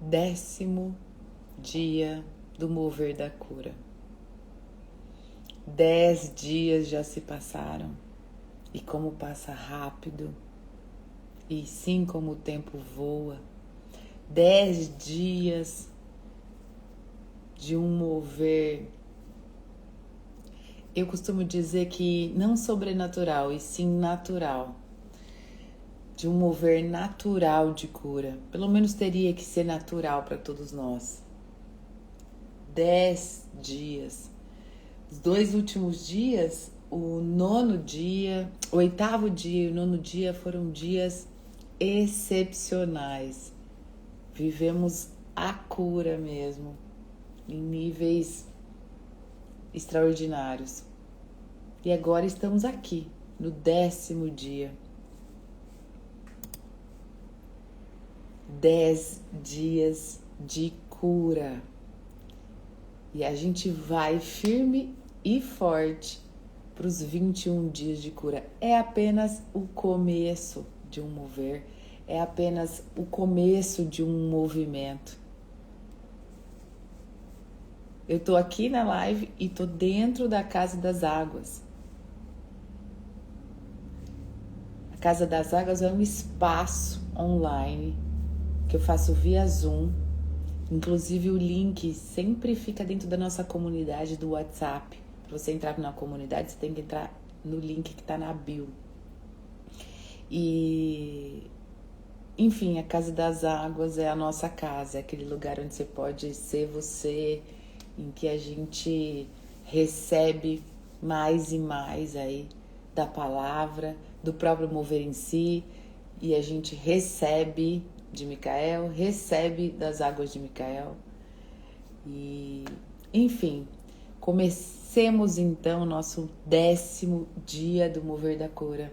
10º dia do mover da cura. 10 dias já se passaram e como passa rápido, e sim como o tempo voa. 10 dias de um mover, eu costumo dizer que não sobrenatural, e sim natural. De um mover natural de cura. Pelo menos teria que ser natural para todos nós. 10 dias. Os 2 últimos dias, o 9º dia, o 8º dia e o 9º dia foram dias excepcionais. Vivemos a cura mesmo, em níveis extraordinários. E agora estamos aqui, no 10º dia. 10 dias de cura. E a gente vai firme e forte para os 21 dias de cura. É apenas o começo de um mover. É apenas o começo de um movimento. Eu tô aqui na live e tô dentro da Casa das Águas. A Casa das Águas é um espaço online que eu faço via Zoom. Inclusive o link sempre fica dentro da nossa comunidade do WhatsApp. Para você entrar na comunidade, você tem que entrar no link que está na bio. E, enfim, a Casa das Águas é a nossa casa, é aquele lugar onde você pode ser você, em que a gente recebe mais e mais aí da palavra, do próprio mover em si, e a gente recebe de Micael, recebe das águas de Micael. E, enfim, comecemos então o nosso 10º dia do mover da cura.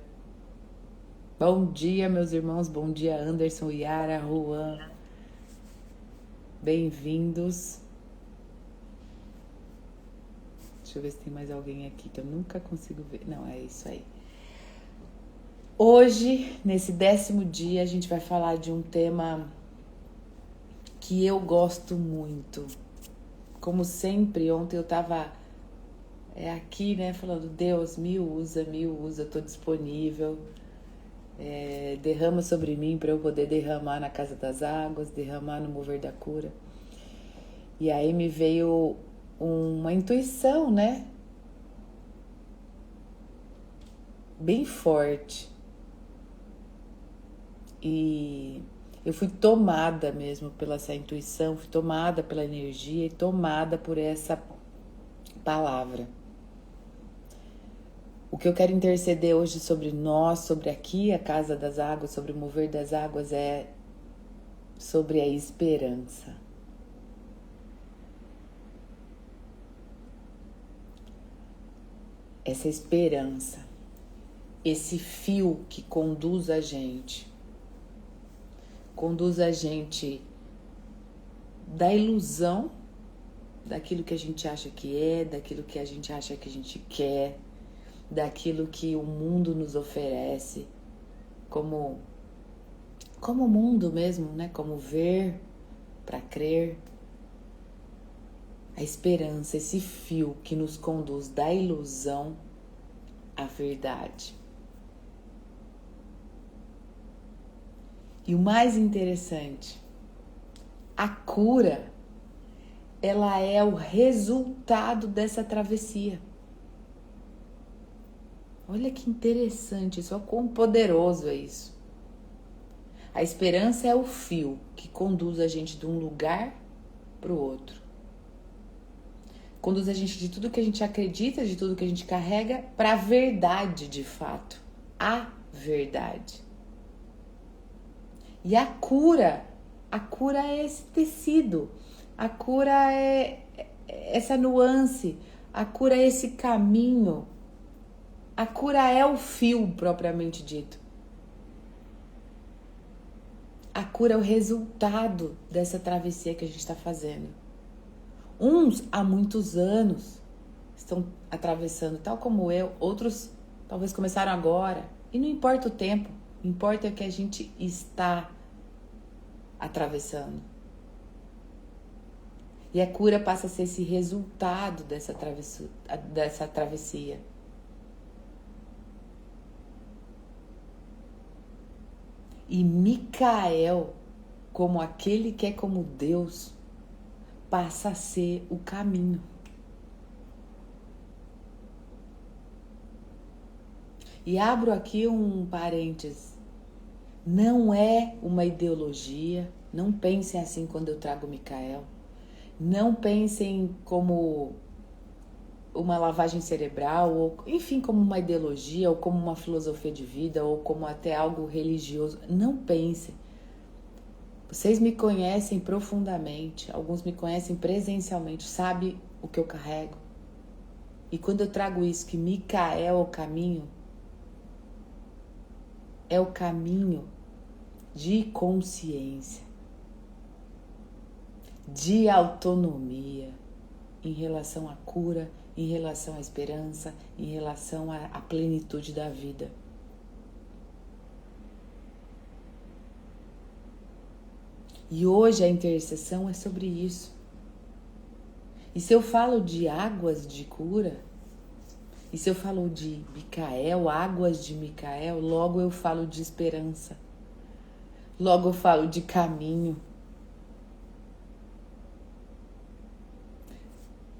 Bom dia, meus irmãos, bom dia, Anderson, Yara, Juan. Bem-vindos. Deixa eu ver se tem mais alguém aqui que eu nunca consigo ver. Não, é isso aí. Hoje, nesse 10º dia, a gente vai falar de um tema que eu gosto muito. Como sempre, ontem eu estava aqui, né, falando, Deus, me usa, tô disponível. Derrama sobre mim para eu poder derramar na Casa das Águas, derramar no mover da cura. E aí me veio uma intuição, né? Bem forte. E eu fui tomada mesmo pela essa intuição, fui tomada pela energia e tomada por essa palavra. O que eu quero interceder hoje sobre nós, sobre aqui a Casa das Águas, sobre o mover das águas, é sobre a esperança. Essa esperança, esse fio que conduz a gente da ilusão, daquilo que a gente acha que é, daquilo que a gente acha que a gente quer, daquilo que o mundo nos oferece, como o mundo mesmo, né? Como ver para crer. A esperança, esse fio que nos conduz da ilusão à verdade. E o mais interessante, a cura, ela é o resultado dessa travessia. Olha que interessante isso, olha quão poderoso é isso. A esperança é o fio que conduz a gente de um lugar para o outro. Conduz a gente de tudo que a gente acredita, de tudo que a gente carrega, para a verdade de fato. A verdade. E a cura é esse tecido, a cura é essa nuance, a cura é esse caminho, a cura é o fio propriamente dito. A cura é o resultado dessa travessia que a gente está fazendo. Uns há muitos anos estão atravessando, tal como eu, outros talvez começaram agora. E não importa o tempo, importa o que a gente está atravessando. E a cura passa a ser esse resultado dessa travessia. E Micael, como aquele que é como Deus, passa a ser o caminho. E abro aqui um parênteses. Não é uma ideologia, não pensem assim quando eu trago Micael. Não pensem como uma lavagem cerebral, ou enfim, como uma ideologia, ou como uma filosofia de vida, ou como até algo religioso. Não pensem. Vocês me conhecem profundamente, alguns me conhecem presencialmente, sabem o que eu carrego. E quando eu trago isso, que Micael é o caminho de consciência, de autonomia em relação à cura, em relação à esperança, em relação à plenitude da vida. E hoje a intercessão é sobre isso. E se eu falo de águas de cura, e se eu falo de Micael, águas de Micael, logo eu falo de esperança. Logo eu falo de caminho.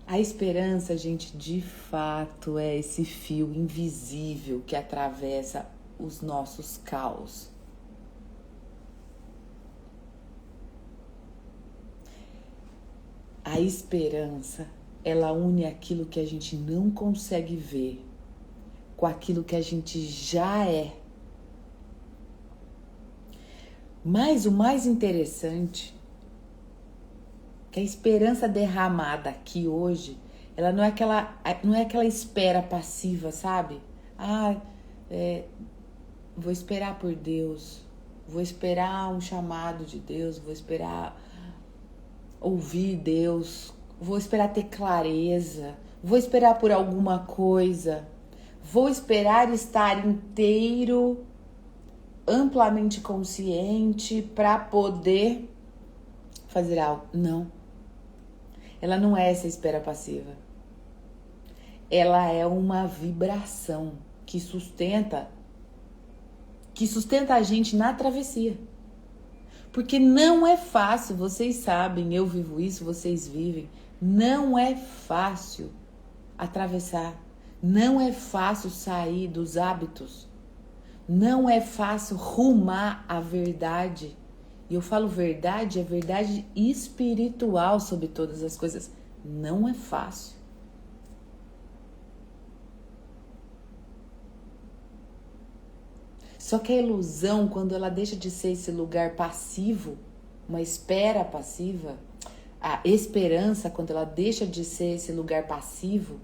A esperança, gente, de fato é esse fio invisível que atravessa os nossos caos. A esperança, ela une aquilo que a gente não consegue ver com aquilo que a gente já é. Mas o mais interessante é que a esperança derramada aqui hoje, ela não é aquela espera passiva, sabe? Vou esperar por Deus, vou esperar um chamado de Deus, vou esperar ouvir Deus, vou esperar ter clareza, vou esperar por alguma coisa, vou esperar estar inteiro, amplamente consciente para poder fazer algo. Não. Ela não é essa espera passiva. Ela é uma vibração que sustenta a gente na travessia. Porque não é fácil, vocês sabem, eu vivo isso, vocês vivem. Não é fácil atravessar. Não é fácil sair dos hábitos. Não é fácil rumar à verdade. E eu falo verdade, é verdade espiritual sobre todas as coisas. Não é fácil. Só que a ilusão, quando ela deixa de ser esse lugar passivo, uma espera passiva, a esperança, quando ela deixa de ser esse lugar passivo,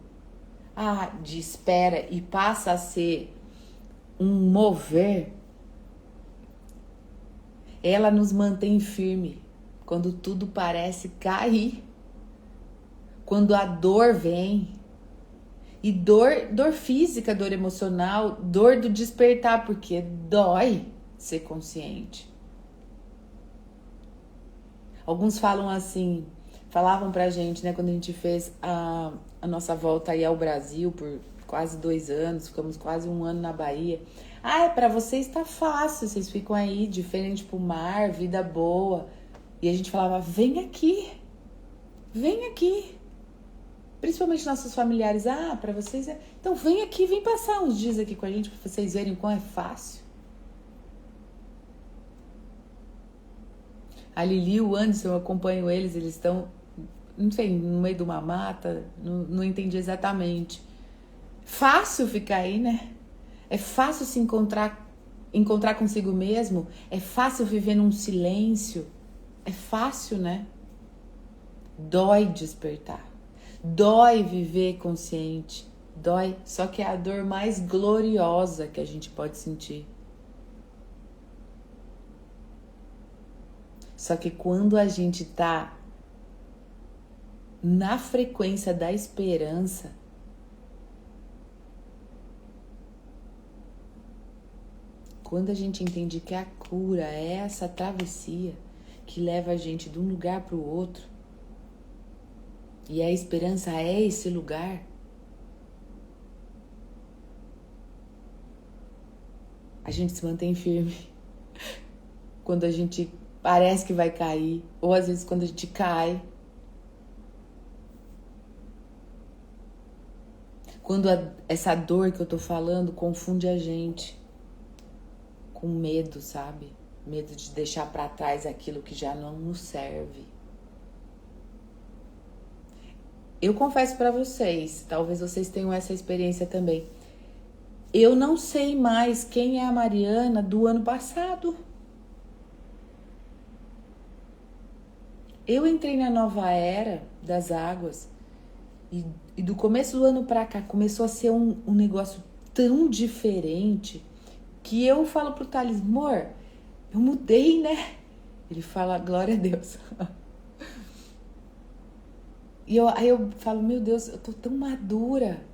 de espera e passa a ser um mover, ela nos mantém firme quando tudo parece cair, quando a dor vem. E dor física, dor emocional, dor do despertar, porque dói ser consciente. Alguns falam assim, falavam pra gente, né, quando a gente fez a nossa volta aí ao Brasil por quase 2 anos, ficamos quase 1 ano na Bahia. Pra vocês tá fácil, vocês ficam aí de frente pro mar, vida boa. E a gente falava, vem aqui. Principalmente nossos familiares, para vocês é... Então vem aqui, vem passar uns dias aqui com a gente para vocês verem como é fácil. A Lili e o Anderson, eu acompanho eles estão, não sei, no meio de uma mata, não entendi exatamente. Fácil ficar aí, né? É fácil se encontrar consigo mesmo, é fácil viver num silêncio, é fácil, né? Dói despertar. Dói viver consciente, dói, só que é a dor mais gloriosa que a gente pode sentir. Só que quando a gente tá na frequência da esperança, quando a gente entende que a cura é essa travessia que leva a gente de um lugar para o outro, E a esperança é esse lugar. A gente se mantém firme quando a gente parece que vai cair, ou às vezes quando a gente cai. Quando essa dor que eu tô falando confunde a gente com medo, sabe? Medo de deixar pra trás aquilo que já não nos serve. Eu confesso pra vocês, talvez vocês tenham essa experiência também. Eu não sei mais quem é a Mariana do ano passado. Eu entrei na nova era das águas e do começo do ano pra cá começou a ser um negócio tão diferente que eu falo pro Thales, amor, eu mudei, né? Ele fala, glória a Deus. Aí eu falo, meu Deus, eu tô tão madura.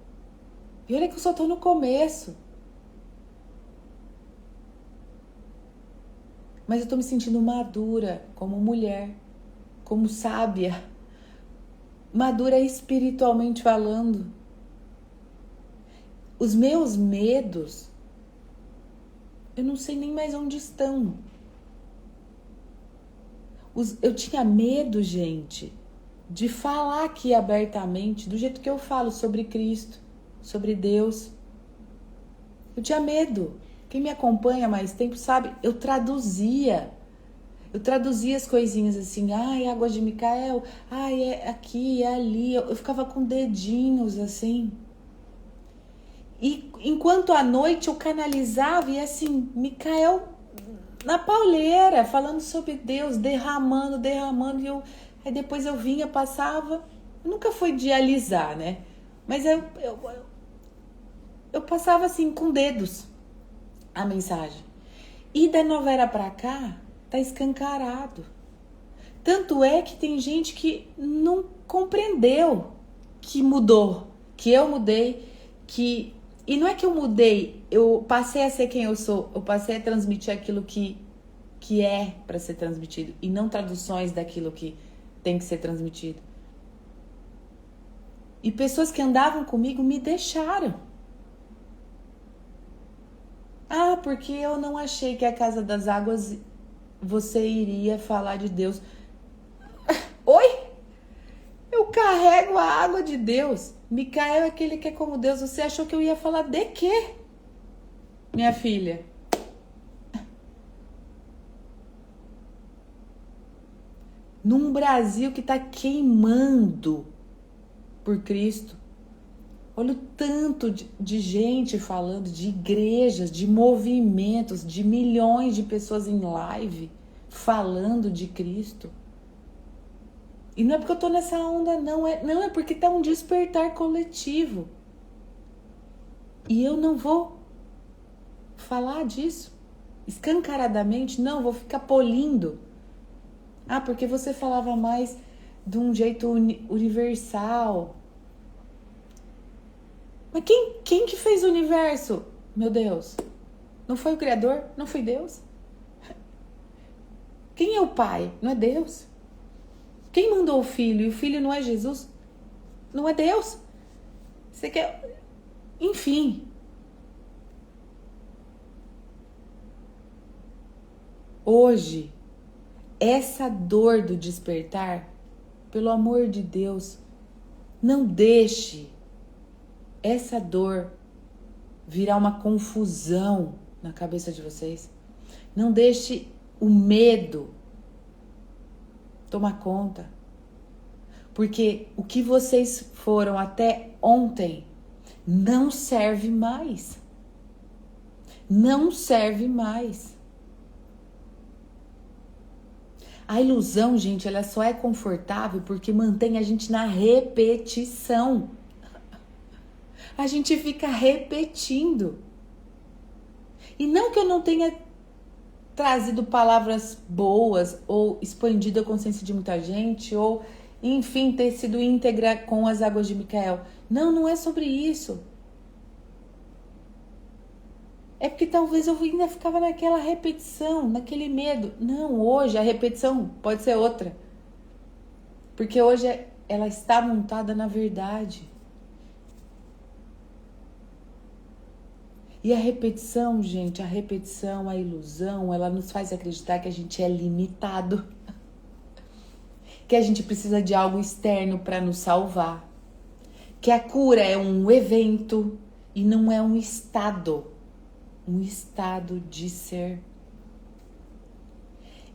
E olha que eu só tô no começo. Mas eu tô me sentindo madura como mulher, como sábia. Madura espiritualmente falando. Os meus medos, eu não sei nem mais onde estão. Eu tinha medo, gente, de falar aqui abertamente, do jeito que eu falo sobre Cristo, sobre Deus. Eu tinha medo. Quem me acompanha há mais tempo sabe, eu traduzia as coisinhas assim, ai, água de Micael, ai, é aqui, é ali. Eu ficava com dedinhos assim. E enquanto à noite eu canalizava e assim, Micael na pauleira, falando sobre Deus, derramando, e aí depois eu vinha, passava, nunca foi dialisar, né? Mas eu passava assim, com dedos, a mensagem. E da nova era pra cá, tá escancarado. Tanto é que tem gente que não compreendeu que mudou, que eu mudei, e não é que eu mudei, eu passei a ser quem eu sou, eu passei a transmitir aquilo que é para ser transmitido, e não traduções daquilo que tem que ser transmitido. E pessoas que andavam comigo me deixaram. Ah, porque eu não achei que a Casa das Águas você iria falar de Deus. Oi? Eu carrego a água de Deus. Micael é aquele que é como Deus. Você achou que eu ia falar de quê, minha filha? Num Brasil que tá queimando por Cristo. Olha o tanto de gente falando, de igrejas, de movimentos, de milhões de pessoas em live falando de Cristo. E não é porque eu tô nessa onda, não é porque tá um despertar coletivo. E eu não vou falar disso escancaradamente, não, vou ficar polindo. Ah, porque você falava mais de um jeito universal. Mas quem que fez o universo? Meu Deus, não foi o Criador? Não foi Deus? Quem é o Pai? Não é Deus? Quem mandou o Filho? E o Filho não é Jesus? Não é Deus? Você quer... Enfim. Hoje, essa dor do despertar, pelo amor de Deus, não deixe essa dor virar uma confusão na cabeça de vocês. Não deixe o medo tomar conta. Porque o que vocês foram até ontem não serve mais. Não serve mais. A ilusão, gente, ela só é confortável porque mantém a gente na repetição. A gente fica repetindo. E não que eu não tenha trazido palavras boas ou expandido a consciência de muita gente ou, enfim, ter sido íntegra com as águas de Micael. Não é sobre isso. É porque talvez eu ainda ficava naquela repetição, naquele medo. Não, hoje a repetição pode ser outra. Porque hoje ela está montada na verdade. E a repetição, gente, a ilusão, ela nos faz acreditar que a gente é limitado. Que a gente precisa de algo externo para nos salvar. Que a cura é um evento e não é um estado de ser.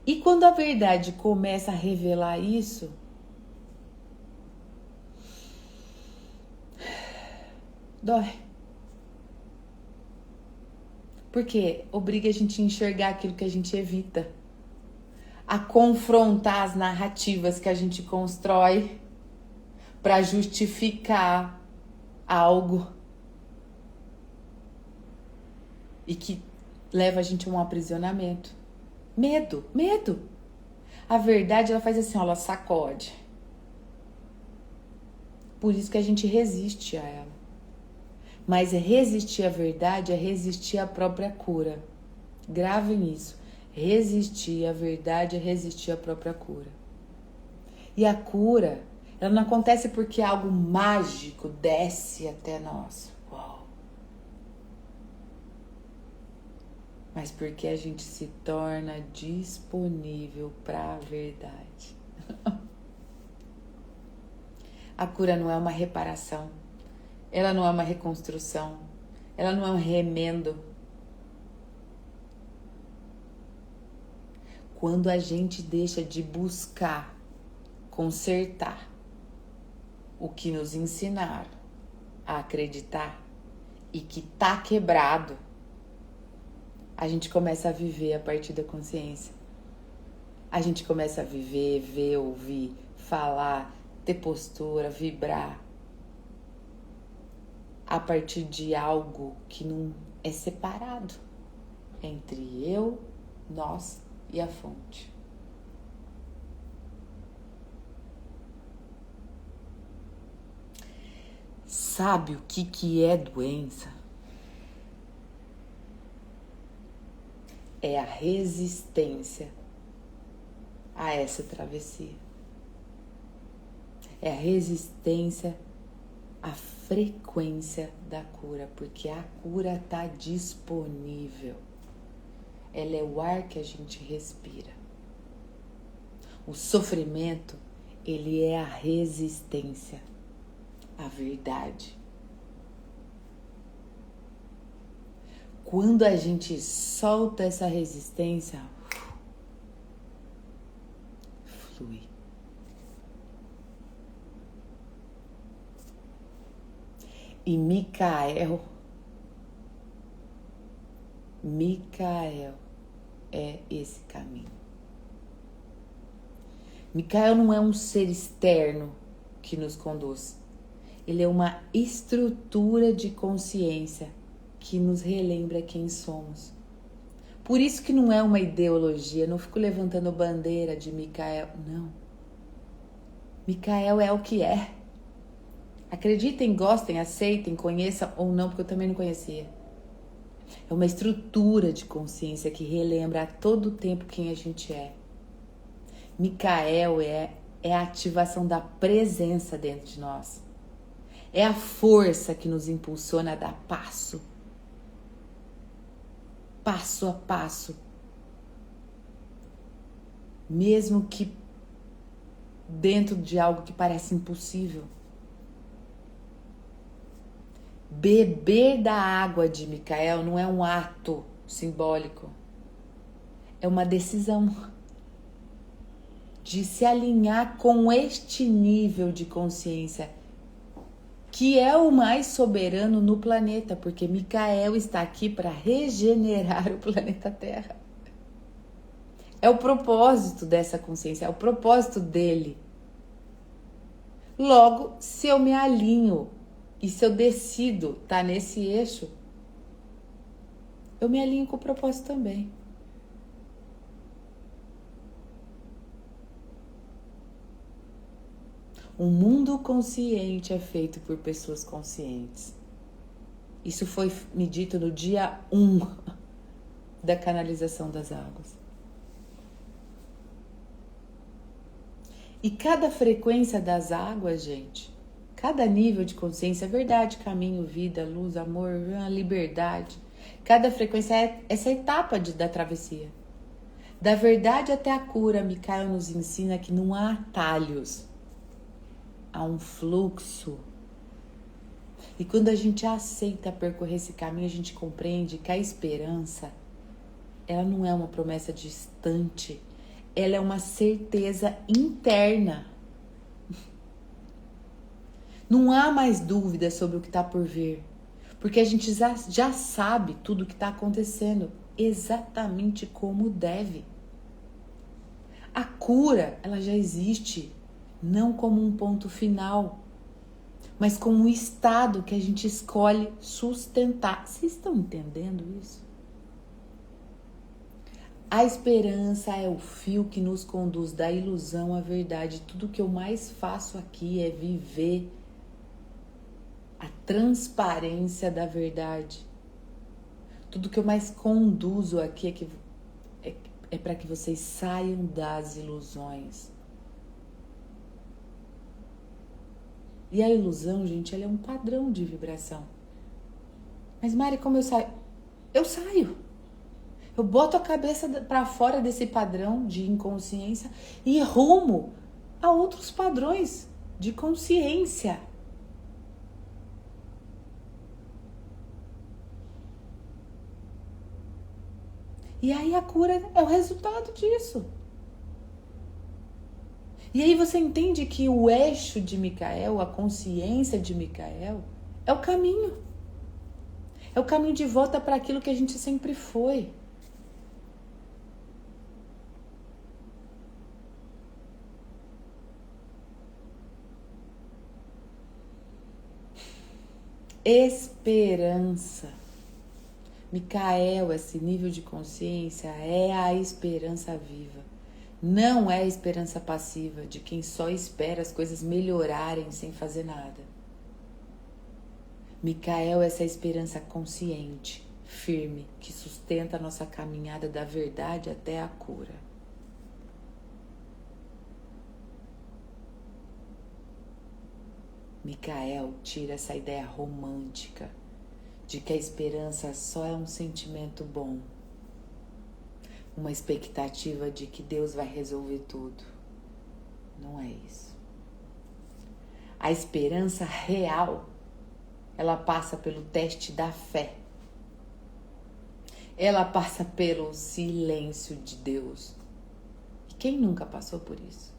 E quando a verdade começa a revelar isso, dói. Porque obriga a gente a enxergar aquilo que a gente evita, a confrontar as narrativas que a gente constrói para justificar algo e que leva a gente a um aprisionamento. Medo. A verdade, ela faz assim, ela sacode. Por isso que a gente resiste a ela. Mas resistir à verdade é resistir à própria cura. Gravem isso. Resistir à verdade é resistir à própria cura. E a cura, ela não acontece porque algo mágico desce até nós. Uau! Mas porque a gente se torna disponível para a verdade. A cura não é uma reparação. Ela não é uma reconstrução. Ela não é um remendo. Quando a gente deixa de buscar consertar o que nos ensinaram a acreditar e que tá quebrado, a gente começa a viver a partir da consciência. A gente começa a viver, ver, ouvir, falar, ter postura, vibrar a partir de algo que não é separado entre eu, nós e a fonte. Sabe o que é doença? É a resistência a essa travessia. É a resistência à frequência da cura, porque a cura está disponível. Ela é o ar que a gente respira. O sofrimento, ele é a resistência à verdade. Quando a gente solta essa resistência, flui. E Micael é esse caminho. Micael não é um ser externo que nos conduz. Ele é uma estrutura de consciência que nos relembra quem somos. Por isso que não é uma ideologia, não fico levantando bandeira de Micael, não. Micael é o que é. Acreditem, gostem, aceitem, conheçam ou não, porque eu também não conhecia. É uma estrutura de consciência que relembra a todo tempo quem a gente é. Micael é a ativação da presença dentro de nós. É a força que nos impulsiona a dar passo a passo. Mesmo que dentro de algo que parece impossível. Beber da água de Micael não é um ato simbólico. É uma decisão de se alinhar com este nível de consciência, que é o mais soberano no planeta, porque Micael está aqui para regenerar o planeta Terra. É o propósito dessa consciência, é o propósito dele. Logo, se eu me alinho e se eu decido estar nesse eixo, eu me alinho com o propósito também. O mundo consciente é feito por pessoas conscientes. Isso foi me dito no dia 1 da canalização das águas. E cada frequência das águas, gente, cada nível de consciência, verdade, caminho, vida, luz, amor, liberdade. Cada frequência é essa etapa da travessia. Da verdade até a cura, Micael nos ensina que não há atalhos, há um fluxo. E quando a gente aceita percorrer esse caminho, a gente compreende que a esperança, ela não é uma promessa distante, ela é uma certeza interna. Não há mais dúvida sobre o que está por vir, porque a gente já sabe tudo o que está acontecendo, exatamente como deve. A cura, ela já existe, não como um ponto final, mas como um estado que a gente escolhe sustentar. Vocês estão entendendo isso? A esperança é o fio que nos conduz da ilusão à verdade. Tudo que eu mais faço aqui é viver a transparência da verdade. Tudo que eu mais conduzo aqui é para que vocês saiam das ilusões. E a ilusão, gente, ela é um padrão de vibração. Mas Mari, como eu saio? Eu saio. Eu boto a cabeça para fora desse padrão de inconsciência e rumo a outros padrões de consciência. E aí a cura é o resultado disso. E aí você entende que o eixo de Micael, a consciência de Micael, é o caminho. É o caminho de volta para aquilo que a gente sempre foi. Esperança. Micael, esse nível de consciência, é a esperança viva. Não é a esperança passiva de quem só espera as coisas melhorarem sem fazer nada. Micael é essa esperança consciente, firme, que sustenta a nossa caminhada da verdade até a cura. Micael tira essa ideia romântica de que a esperança só é um sentimento bom, uma expectativa de que Deus vai resolver tudo. Não é isso. A esperança real, ela passa pelo teste da fé. Ela passa pelo silêncio de Deus. E quem nunca passou por isso?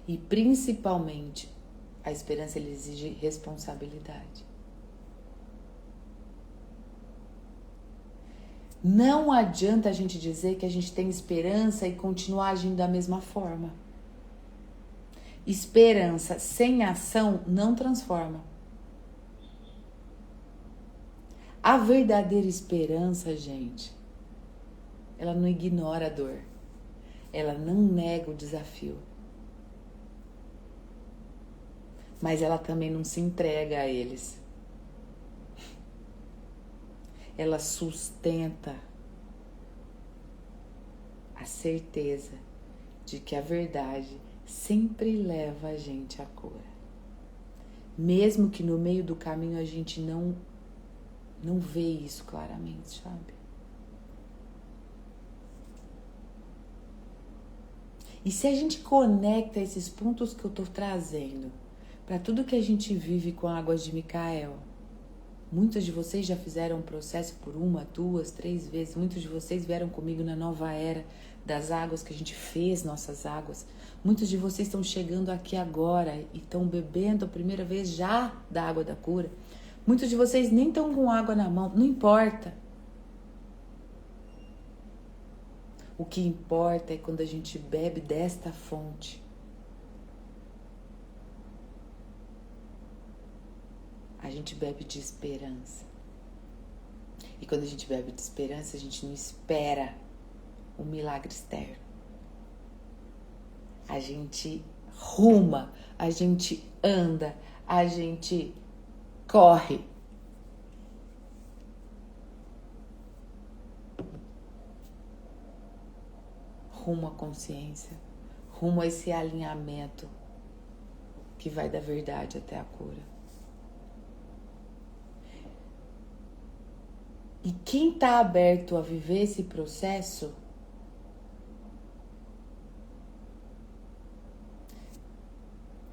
E principalmente, a esperança ela exige responsabilidade. Não adianta a gente dizer que a gente tem esperança e continuar agindo da mesma forma. Esperança sem ação não transforma. A verdadeira esperança, gente, ela não ignora a dor. Ela não nega o desafio. Mas ela também não se entrega a eles. Ela sustenta a certeza de que a verdade sempre leva a gente à cura. Mesmo que no meio do caminho a gente não vê isso claramente, sabe? E se a gente conecta esses pontos que eu tô trazendo para tudo que a gente vive com Águas de Micael, muitos de vocês já fizeram um processo por 1, 2, 3 vezes. Muitos de vocês vieram comigo na nova era das águas que a gente fez, nossas águas. Muitos de vocês estão chegando aqui agora e estão bebendo a primeira vez já da água da cura. Muitos de vocês nem estão com água na mão. Não importa. O que importa é quando a gente bebe desta fonte. A gente bebe de esperança. E quando a gente bebe de esperança, a gente não espera um milagre externo. A gente ruma, a gente anda, a gente corre. Rumo à consciência, rumo a esse alinhamento que vai da verdade até a cura. E quem está aberto a viver esse processo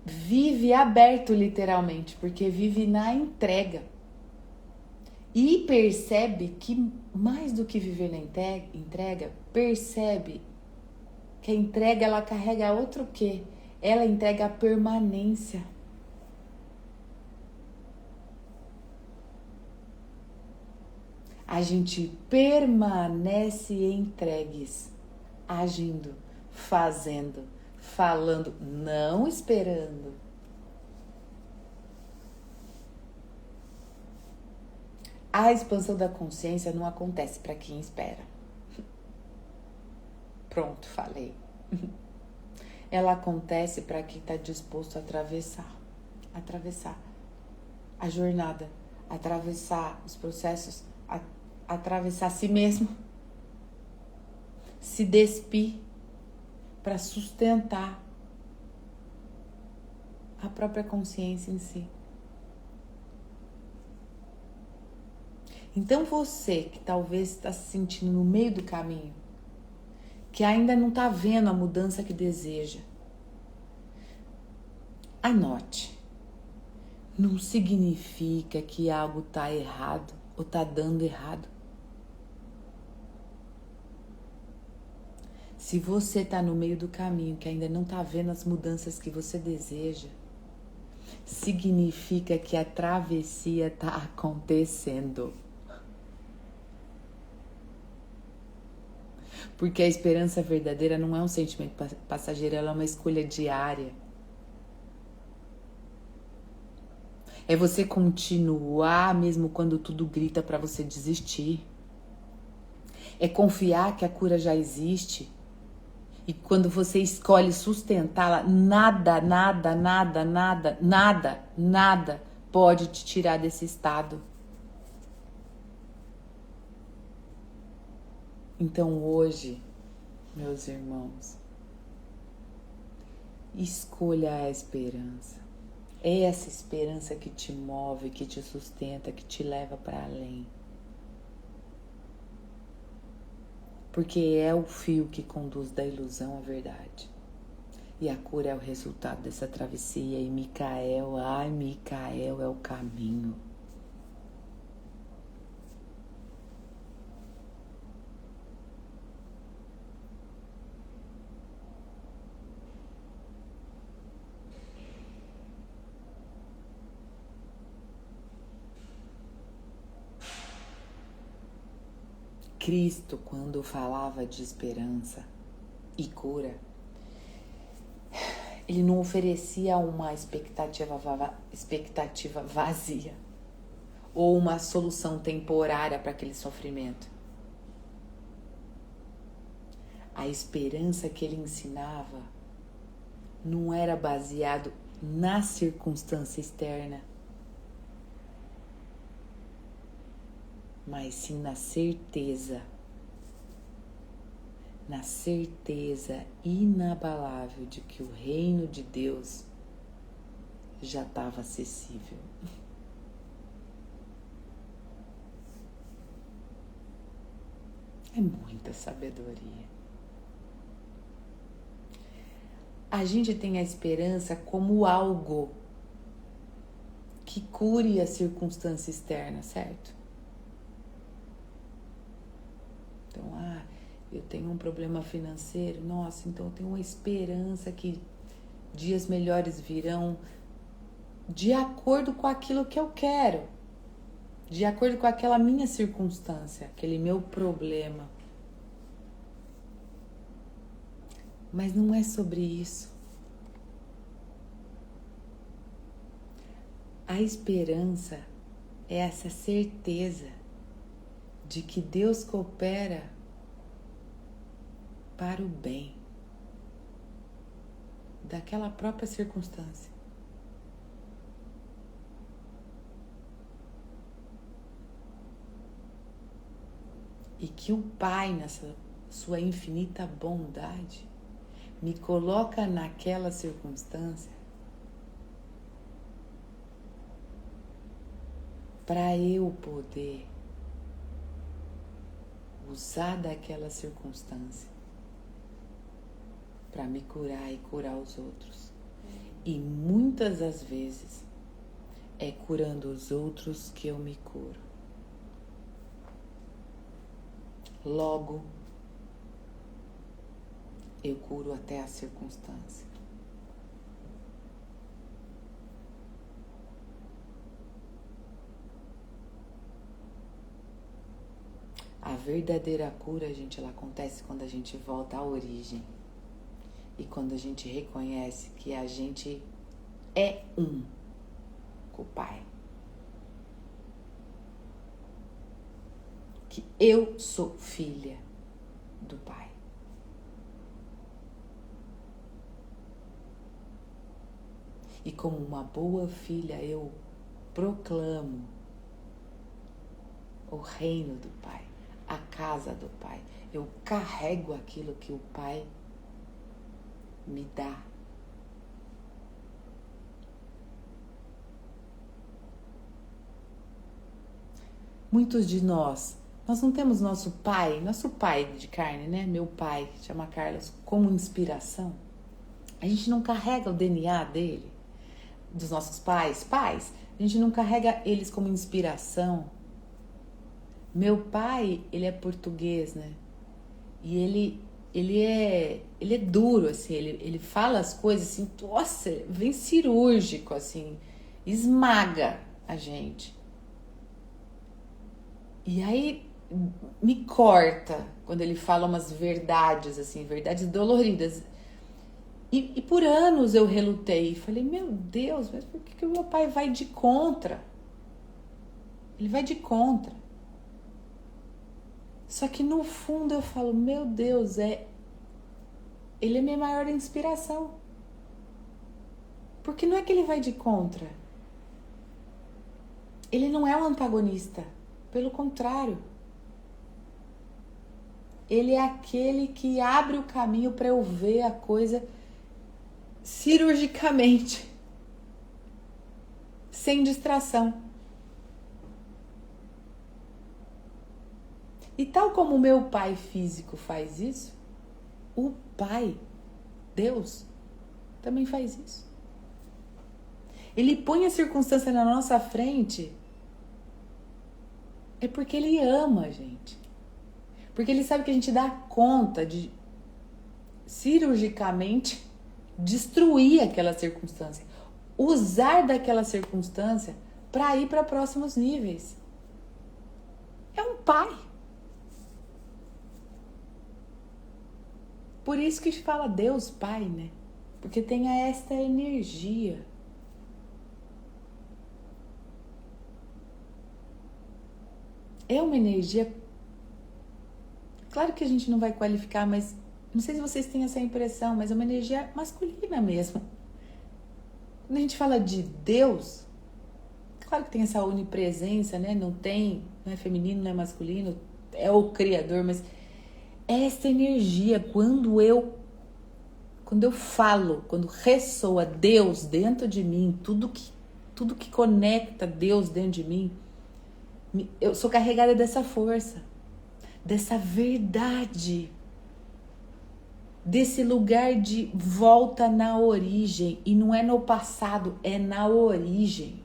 vive aberto literalmente, porque vive na entrega. E percebe que mais do que viver na entrega, percebe que a entrega ela carrega outro quê? Ela entrega a permanência. A gente permanece entregues, agindo, fazendo, falando, não esperando. A expansão da consciência não acontece para quem espera. Pronto, falei. Ela acontece para quem está disposto a atravessar a jornada, atravessar os processos, atravessar si mesmo, se despir para sustentar a própria consciência em si. Então você que talvez está se sentindo no meio do caminho, que ainda não está vendo a mudança que deseja, anote. Não significa que algo está errado ou está dando errado. Se você está no meio do caminho, que ainda não está vendo as mudanças que você deseja, significa que a travessia está acontecendo. Porque a esperança verdadeira não é um sentimento passageiro, ela é uma escolha diária. É você continuar mesmo quando tudo grita para você desistir. É confiar que a cura já existe. E quando você escolhe sustentá-la, nada pode te tirar desse estado. Então hoje, meus irmãos, escolha a esperança. É essa esperança que te move, que te sustenta, que te leva para além. Porque é o fio que conduz da ilusão à verdade. E a cura é o resultado dessa travessia. E Micael é o caminho. Cristo, quando falava de esperança e cura, ele não oferecia uma expectativa vazia ou uma solução temporária para aquele sofrimento. A esperança que ele ensinava não era baseado na circunstância externa, mas sim na certeza inabalável de que o reino de Deus já estava acessível. É muita sabedoria. A gente tem a esperança como algo que cure a circunstância externa, certo? Então, eu tenho um problema financeiro, nossa, então eu tenho uma esperança que dias melhores virão de acordo com aquilo que eu quero, de acordo com aquela minha circunstância, aquele meu problema. Mas não é sobre isso. A esperança é essa certeza de que Deus coopera para o bem daquela própria circunstância. E que o Pai, nessa sua infinita bondade, me coloca naquela circunstância para eu poder usar daquela circunstância para me curar e curar os outros. E muitas das vezes é curando os outros que eu me curo. Logo, eu curo até a circunstância. A verdadeira cura, gente, ela acontece quando a gente volta à origem. E quando a gente reconhece que a gente é um com o Pai. Que eu sou filha do Pai. E como uma boa filha, eu proclamo o reino do Pai, a casa do Pai. Eu carrego aquilo que o Pai me dá. Muitos de nós não temos nosso pai de carne, né? Meu pai, chama Carlos, como inspiração. A gente não carrega o DNA dele, dos nossos pais. A gente não carrega eles como inspiração. Meu pai, ele é português, né? E ele é duro, assim, ele fala as coisas assim, nossa, vem cirúrgico, assim, esmaga a gente. E aí me corta quando ele fala umas verdades, assim, verdades doloridas. E por anos eu relutei, falei, meu Deus, mas por que o meu pai vai de contra? Ele vai de contra. Só que no fundo eu falo, meu Deus, ele é minha maior inspiração. Porque não é que ele vai de contra. Ele não é um antagonista. Pelo contrário. Ele é aquele que abre o caminho para eu ver a coisa cirurgicamente. Sem distração. E tal como o meu pai físico faz isso, o Pai, Deus, também faz isso. Ele põe a circunstância na nossa frente, é porque Ele ama a gente. Porque Ele sabe que a gente dá conta de cirurgicamente destruir aquela circunstância. Usar daquela circunstância para ir para próximos níveis. É um Pai. Por isso que fala Deus Pai, né? Porque tem esta energia. É uma energia... Claro que a gente não vai qualificar, mas... Não sei se vocês têm essa impressão, mas é uma energia masculina mesmo. Quando a gente fala de Deus... Claro que tem essa onipresença, né? Não é feminino, não é masculino. É o Criador, mas... Essa energia, quando eu falo, quando ressoa Deus dentro de mim, tudo que conecta Deus dentro de mim, eu sou carregada dessa força, dessa verdade, desse lugar de volta na origem. E não é no passado, é na origem.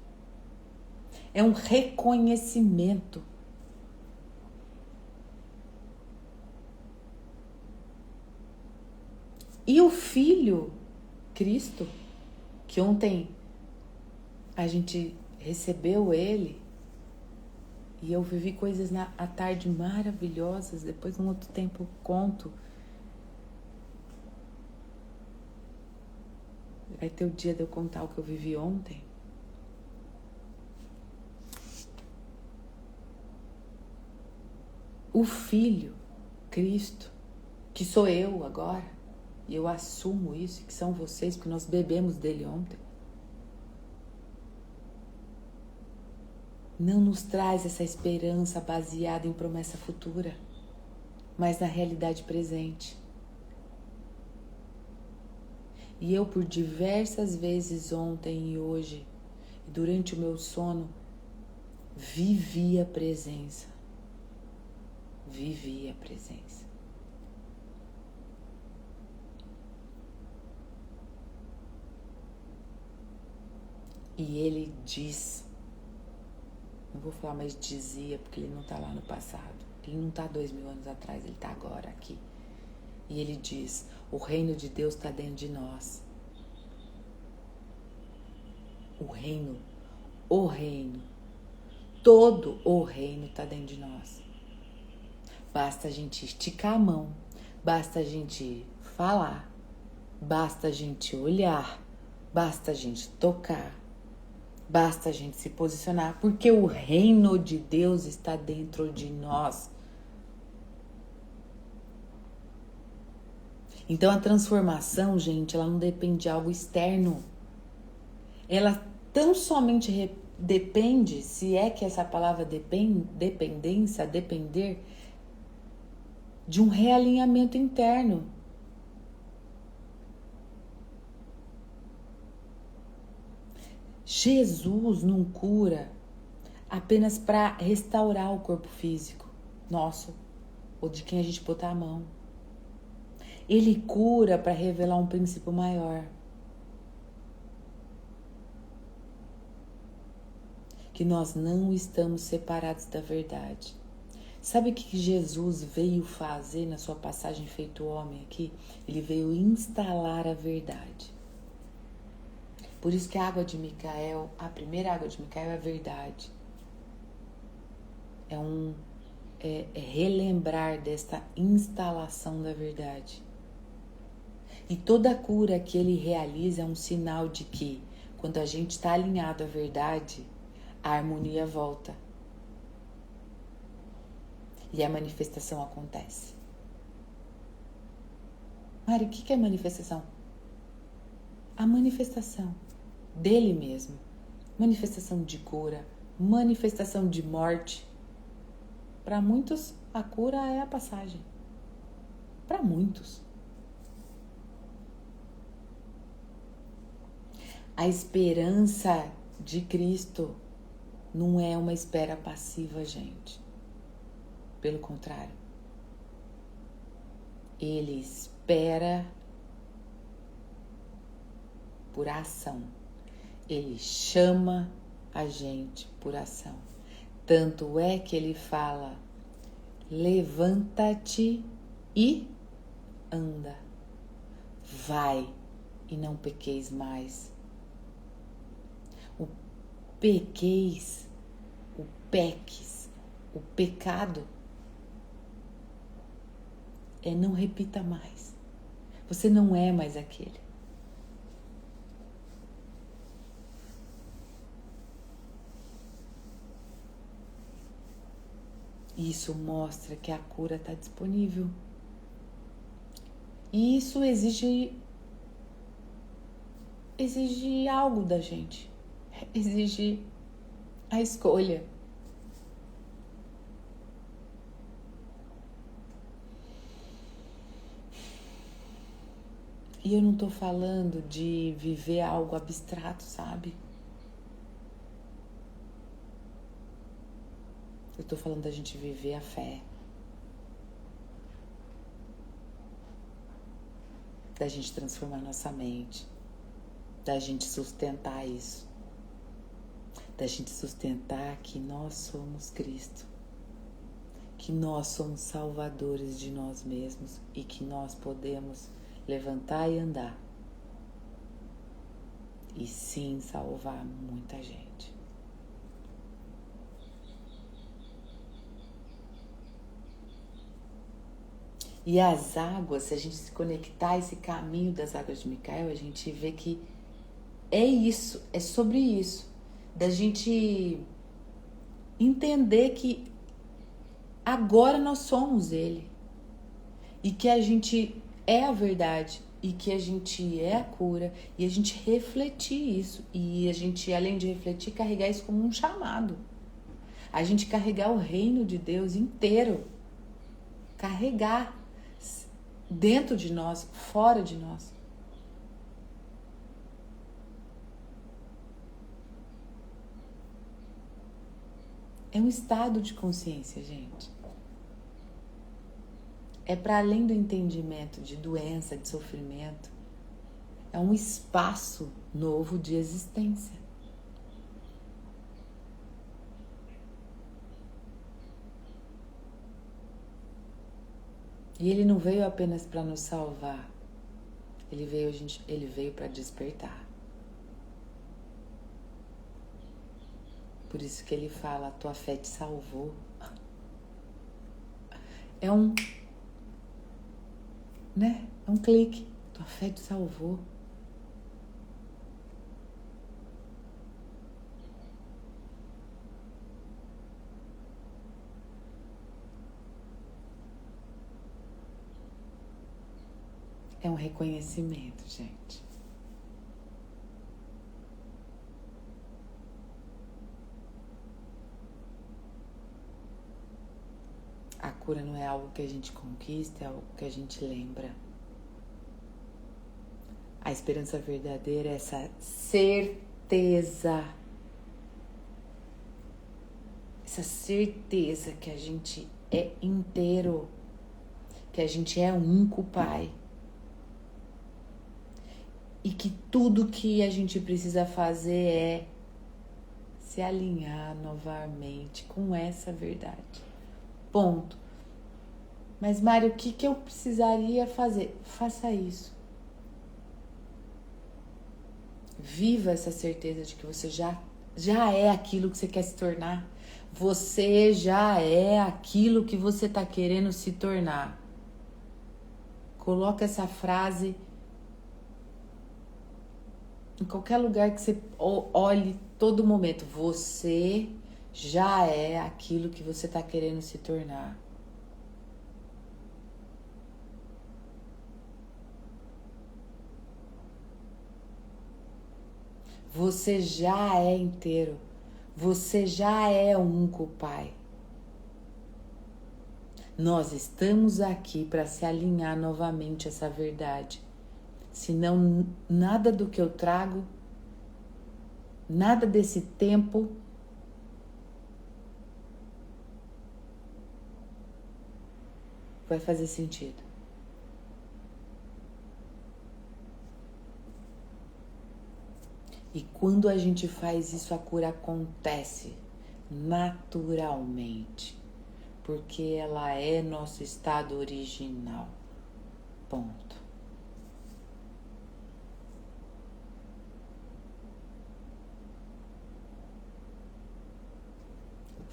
É um reconhecimento. E o Filho, Cristo, que ontem a gente recebeu Ele, e eu vivi coisas à tarde maravilhosas, depois um outro tempo eu conto. Vai ter o dia de eu contar o que eu vivi ontem. O Filho, Cristo, que sou eu agora, e eu assumo isso, que são vocês, porque nós bebemos dele ontem. Não nos traz essa esperança baseada em promessa futura, mas na realidade presente. E eu, por diversas vezes ontem e hoje, durante o meu sono, vivi a presença. Vivi a presença. E ele diz, não vou falar mais dizia, porque ele não está lá no passado. Ele não está 2000 anos atrás, ele está agora aqui. E ele diz, o reino de Deus está dentro de nós. O reino, todo o reino está dentro de nós. Basta a gente esticar a mão, basta a gente falar, basta a gente olhar, basta a gente tocar, basta a gente se posicionar, porque o reino de Deus está dentro de nós. Então a transformação, gente, ela não depende de algo externo. Ela tão somente depende, se é que essa palavra dependência, depender, de um realinhamento interno. Jesus não cura apenas para restaurar o corpo físico nosso ou de quem a gente botar a mão. Ele cura para revelar um princípio maior. Que nós não estamos separados da verdade. Sabe o que Jesus veio fazer na sua passagem feito homem aqui? Ele veio instalar a verdade. Por isso que a água de Micael, a primeira água de Micael é a verdade. É relembrar desta instalação da verdade. E toda cura que ele realiza é um sinal de que, quando a gente está alinhado à verdade, a harmonia volta. E a manifestação acontece. Mari, o que é manifestação? A manifestação dele mesmo. Manifestação de cura, manifestação de morte. Para muitos, a cura é a passagem. Para muitos. A esperança de Cristo não é uma espera passiva, gente. Pelo contrário. Ele espera por ação. Ele chama a gente por ação. Tanto é que ele fala, levanta-te e anda. Vai e não pequeis mais. O pequeis, o peques, o pecado é não repita mais. Você não é mais aquele. Isso mostra que a cura está disponível. E isso exige algo da gente. Exige a escolha. E eu não tô falando de viver algo abstrato, sabe? Eu tô falando da gente viver a fé. Da gente transformar nossa mente. Da gente sustentar isso. Da gente sustentar que nós somos Cristo. Que nós somos salvadores de nós mesmos. E que nós podemos levantar e andar. E sim salvar muita gente. E as águas, se a gente se conectar a esse caminho das águas de Micael, a gente vê que é isso, é sobre isso. Da gente entender que agora nós somos Ele. E que a gente é a verdade. E que a gente é a cura. E a gente refletir isso. E a gente, além de refletir, carregar isso como um chamado. A gente carregar o reino de Deus inteiro. Carregar dentro de nós, fora de nós. É um estado de consciência, gente. É para além do entendimento de doença, de sofrimento. É um espaço novo de existência. E ele não veio apenas para nos salvar. Ele veio para despertar. Por isso que ele fala, a tua fé te salvou. É um clique. Tua fé te salvou. É um reconhecimento, gente. A cura não é algo que a gente conquista, é algo que a gente lembra. A esperança verdadeira é essa certeza. Essa certeza que a gente é inteiro, que a gente é um com o Pai. E que tudo que a gente precisa fazer é se alinhar novamente com essa verdade. Ponto. Mas, Mário, o que eu precisaria fazer? Faça isso. Viva essa certeza de que você já é aquilo que você quer se tornar. Você já é aquilo que você está querendo se tornar. Coloca essa frase em qualquer lugar que você olhe todo momento. Você já é aquilo que você está querendo se tornar. Você já é inteiro. Você já é um com o Pai. Nós estamos aqui para se alinhar novamente a essa verdade. Senão, nada do que eu trago, nada desse tempo vai fazer sentido. E quando a gente faz isso, a cura acontece naturalmente, porque ela é nosso estado original. Ponto.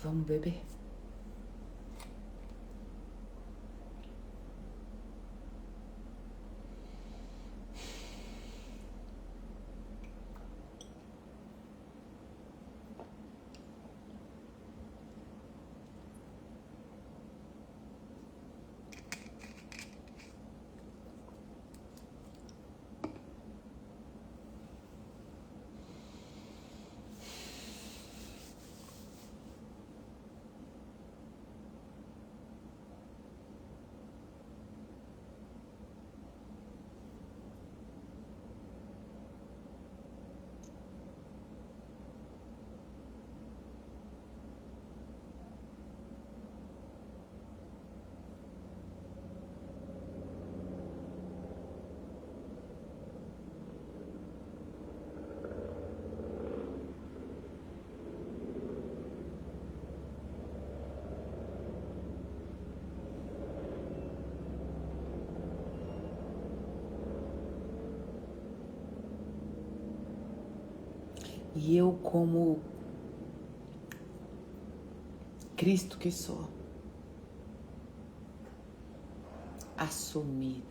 Vamos beber? E eu, como Cristo que sou, assumida,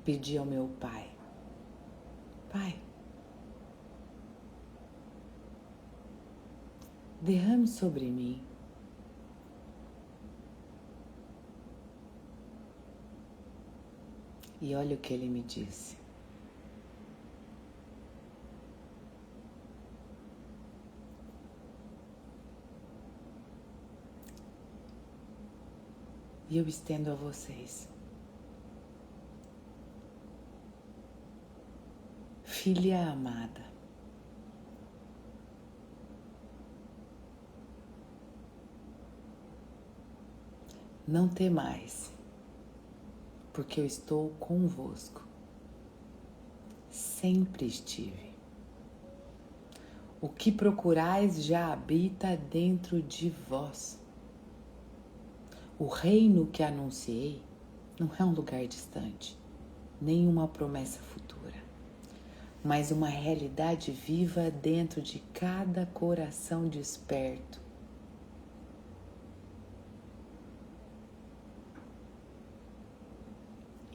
pedi ao meu Pai, Pai, derrame sobre mim e olha o que ele me disse. E eu estendo a vocês. Filha amada, Não temais, porque eu estou convosco. Sempre estive. O que procurais já habita dentro de vós. O reino que anunciei não é um lugar distante, nem uma promessa futura, mas uma realidade viva dentro de cada coração desperto.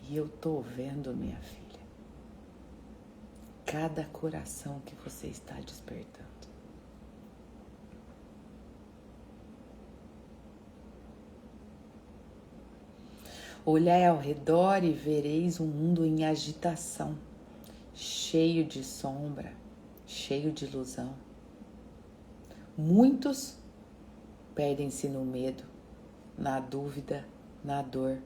E eu tô vendo, minha filha, cada coração que você está despertando. Olhai ao redor e vereis um mundo em agitação, cheio de sombra, cheio de ilusão. Muitos perdem-se no medo, na dúvida, na dor.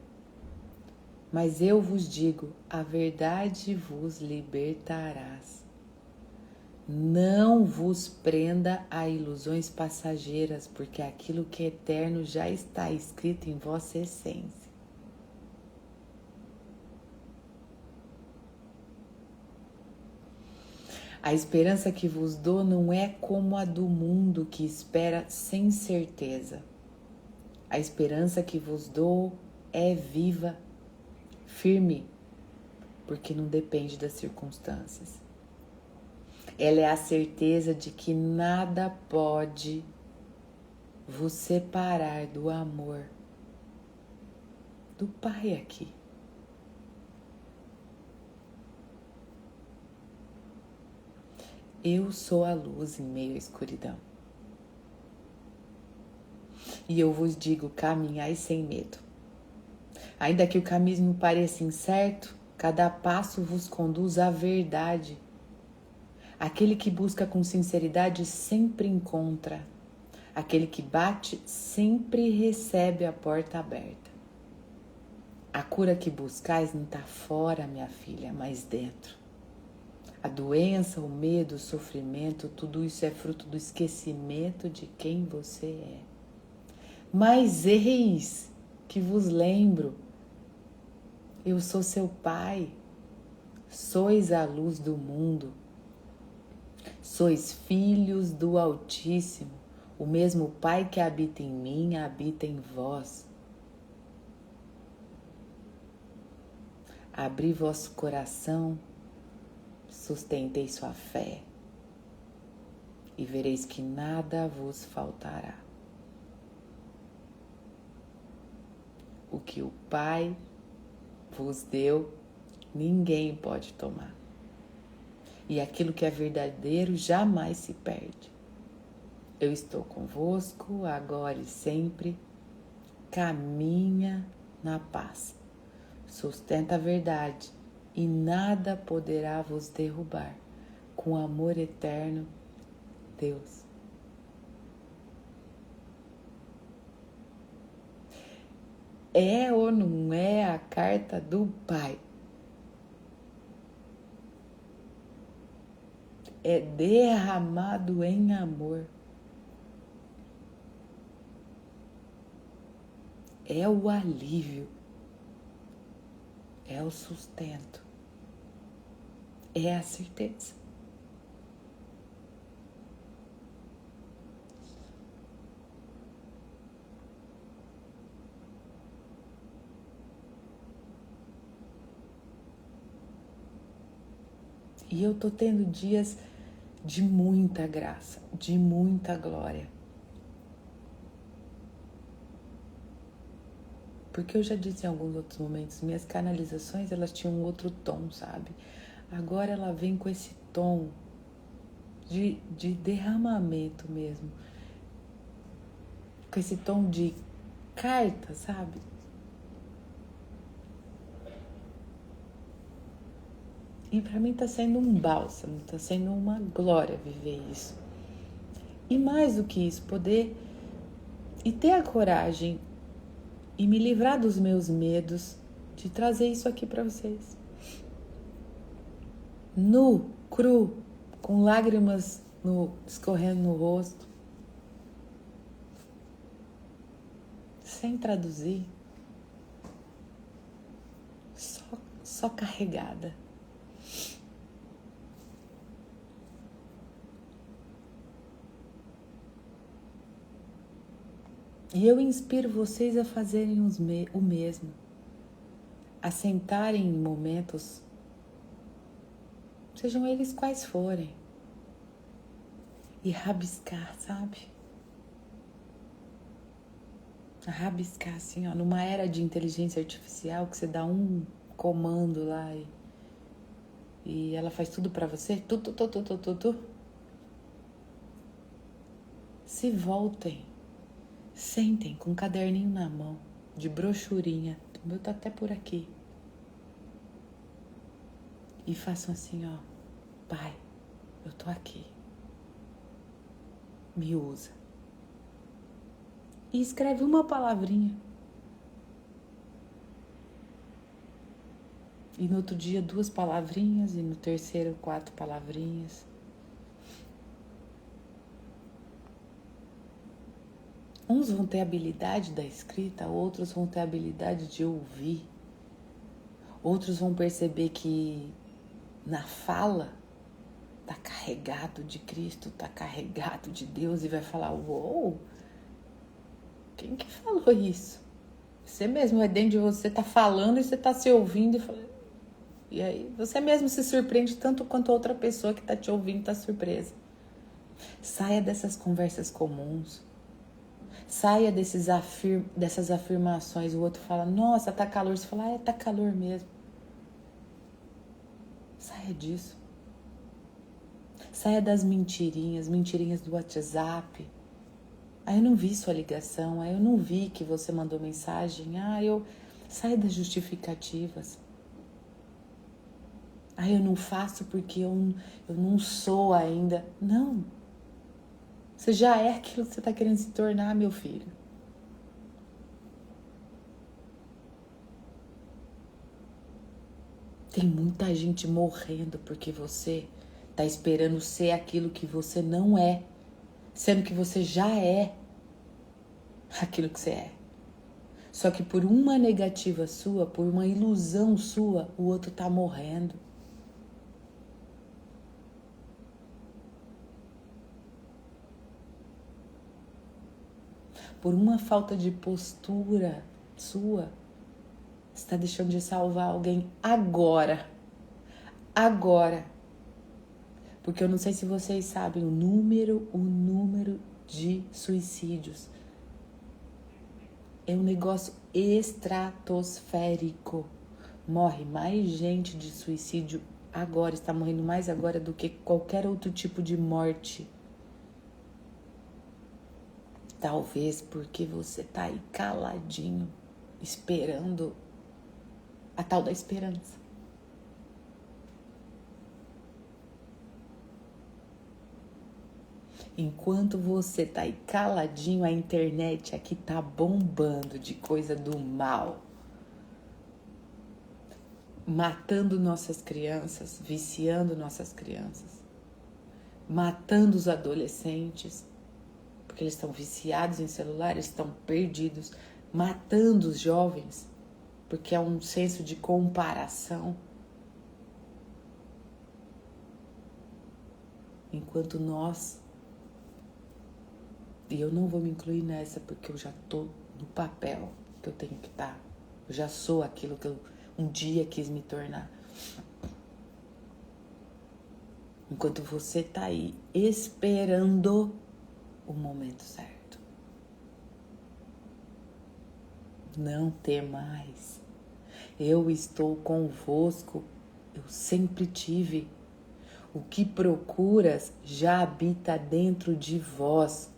Mas eu vos digo, a verdade vos libertarás. Não vos prenda a ilusões passageiras, porque aquilo que é eterno já está escrito em vossa essência. A esperança que vos dou não é como a do mundo que espera sem certeza. A esperança que vos dou é viva, firme, porque não depende das circunstâncias. Ela é a certeza de que nada pode vos separar do amor do Pai aqui. Eu sou a luz em meio à escuridão. E eu vos digo, caminhai sem medo. Ainda que o caminho pareça incerto, cada passo vos conduz à verdade. Aquele que busca com sinceridade sempre encontra. Aquele que bate sempre recebe a porta aberta. A cura que buscais não está fora, minha filha, mas dentro. A doença, o medo, o sofrimento, tudo isso é fruto do esquecimento de quem você é. Mas eis que vos lembro, eu sou seu Pai, sois a luz do mundo, sois filhos do Altíssimo, o mesmo Pai que habita em mim, habita em vós. Abri vosso coração, sustentei sua fé e vereis que nada vos faltará. O que o Pai vos deu, ninguém pode tomar. E aquilo que é verdadeiro jamais se perde. Eu estou convosco, agora e sempre. Caminha na paz. Sustenta a verdade e nada poderá vos derrubar. Com amor eterno, Deus. É ou não é a carta do Pai? É derramado em amor. É o alívio. É o sustento. É a certeza. E eu tô tendo dias de muita graça, de muita glória. Porque eu já disse em alguns outros momentos, minhas canalizações, elas tinham um outro tom, sabe? Agora ela vem com esse tom de derramamento mesmo. Com esse tom de carta, sabe? E pra mim tá sendo um bálsamo, tá sendo uma glória viver isso. E mais do que isso, poder e ter a coragem e me livrar dos meus medos de trazer isso aqui pra vocês. Nu, cru, com lágrimas escorrendo no rosto. sem traduzir, só carregada. E eu inspiro vocês a fazerem o mesmo, a sentarem em momentos, sejam eles quais forem, e rabiscar, sabe? Rabiscar assim, ó, numa era de inteligência artificial que você dá um comando lá e ela faz tudo pra você, tu. Se voltem, sentem com um caderninho na mão, de brochurinha, o meu tá até por aqui, e façam assim, ó, Pai, eu tô aqui, me usa. E escreve uma palavrinha. E no outro dia 2 palavrinhas, e no terceiro 4 palavrinhas. Uns vão ter habilidade da escrita, outros vão ter habilidade de ouvir. Outros vão perceber que na fala tá carregado de Cristo, tá carregado de Deus, e vai falar, uou, quem que falou isso? Você mesmo, é dentro de você, tá falando e você tá se ouvindo e aí você mesmo se surpreende tanto quanto a outra pessoa que tá te ouvindo tá surpresa. Saia dessas conversas comuns. Saia dessas afirmações. O outro fala, nossa, tá calor. Você fala, tá calor mesmo. Saia disso. Saia das mentirinhas do WhatsApp. Eu não vi sua ligação, eu não vi que você mandou mensagem. Saia das justificativas. Eu não faço porque eu não sou ainda. Não. Você já é aquilo que você está querendo se tornar, meu filho. Tem muita gente morrendo porque você está esperando ser aquilo que você não é, sendo que você já é aquilo que você é. Só que por uma negativa sua, por uma ilusão sua, o outro está morrendo. Por uma falta de postura sua, você está deixando de salvar alguém agora. Agora. Porque eu não sei se vocês sabem o número de suicídios. É um negócio estratosférico. Morre mais gente de suicídio agora, está morrendo mais agora do que qualquer outro tipo de morte. Talvez porque você tá aí caladinho, esperando a tal da esperança. Enquanto você tá aí caladinho, a internet aqui tá bombando de coisa do mal. Matando nossas crianças, viciando nossas crianças. Matando os adolescentes, porque eles estão viciados em celular, eles estão perdidos. Matando os jovens, porque é um senso de comparação. Enquanto nós, e eu não vou me incluir nessa porque eu já tô no papel que eu tenho que estar. Eu já sou aquilo que eu um dia quis me tornar. Enquanto você tá aí esperando o momento certo. Não temais. Eu estou convosco. Eu sempre tive. O que procuras já habita dentro de vós.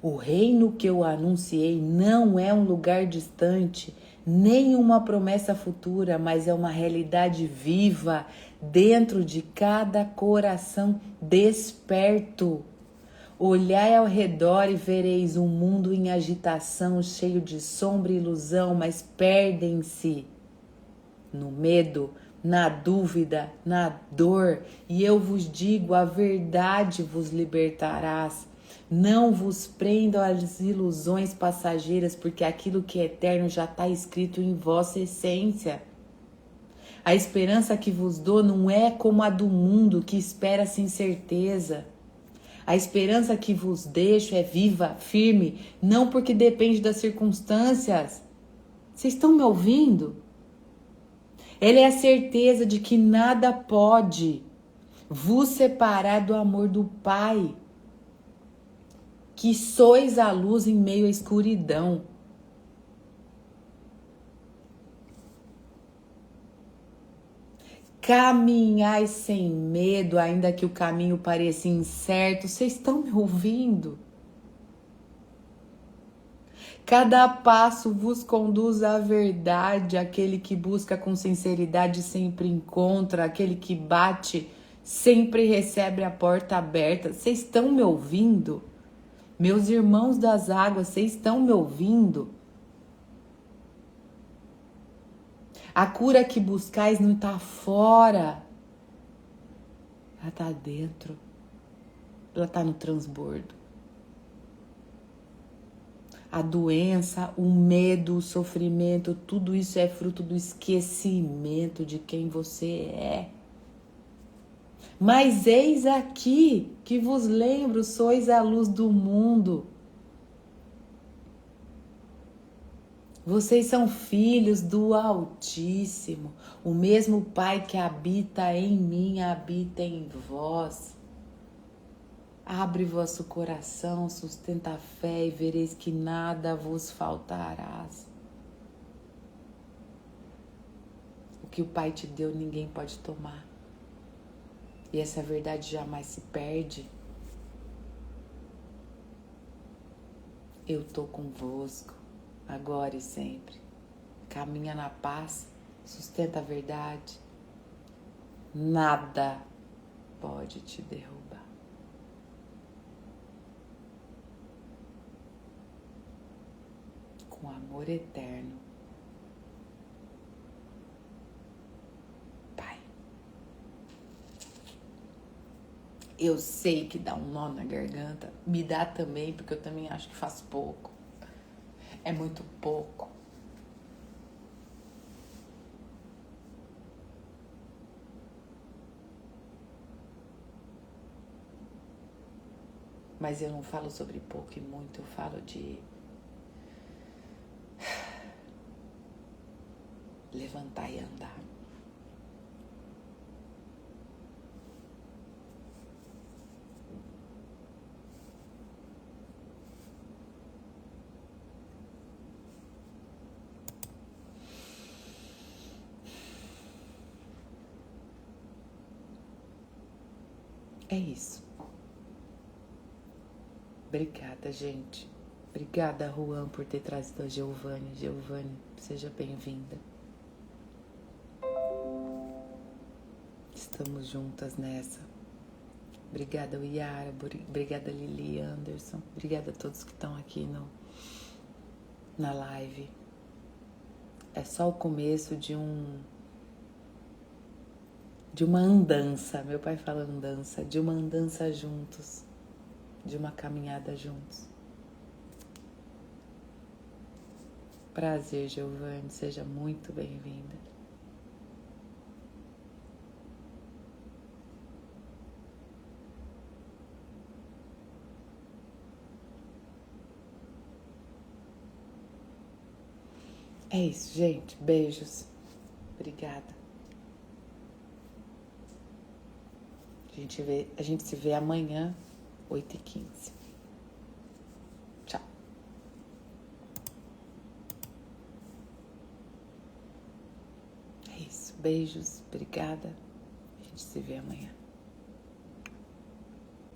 O reino que eu anunciei não é um lugar distante, nem uma promessa futura, mas é uma realidade viva dentro de cada coração desperto. Olhai ao redor e vereis um mundo em agitação, cheio de sombra e ilusão, mas perdem-se no medo, na dúvida, na dor. E eu vos digo, a verdade vos libertarás. Não vos prendam às ilusões passageiras, porque aquilo que é eterno já está escrito em vossa essência. A esperança que vos dou não é como a do mundo, que espera sem certeza. A esperança que vos deixo é viva, firme, não porque depende das circunstâncias. Vocês estão me ouvindo? Ela é a certeza de que nada pode vos separar do amor do Pai, que sois a luz em meio à escuridão. Caminhai sem medo, ainda que o caminho pareça incerto. Vocês estão me ouvindo? Cada passo vos conduz à verdade. Aquele que busca com sinceridade sempre encontra. Aquele que bate sempre recebe a porta aberta. Vocês estão me ouvindo? Meus irmãos das águas, vocês estão me ouvindo? A cura que buscais não está fora. Ela está dentro. Ela está no transbordo. A doença, o medo, o sofrimento, tudo isso é fruto do esquecimento de quem você é. Mas eis aqui que vos lembro, sois a luz do mundo. Vocês são filhos do Altíssimo. O mesmo Pai que habita em mim, habita em vós. Abre vosso coração, sustenta a fé e vereis que nada vos faltarás. O que o Pai te deu, ninguém pode tomar. E essa verdade jamais se perde. Eu tô convosco, agora e sempre. Caminha na paz, sustenta a verdade. Nada pode te derrubar. Com amor eterno, Pai. Eu sei que dá um nó na garganta, me dá também, porque eu também acho que faz pouco. É muito pouco. Mas eu não falo sobre pouco e muito, eu falo de levantar e andar. É isso. Obrigada, gente. Obrigada, Juan, por ter trazido a Giovane. Giovane, seja bem-vinda. Estamos juntas nessa. Obrigada, Yara. Obrigada, Lili Anderson. Obrigada a todos que estão aqui na live. É só o começo de uma andança. Meu pai fala andança. De uma andança juntos. De uma caminhada juntos. Prazer, Giovane. Seja muito bem-vinda. É isso, gente. Beijos. Obrigada. A gente se vê amanhã, 8h15. Tchau. É isso. Beijos. Obrigada. A gente se vê amanhã.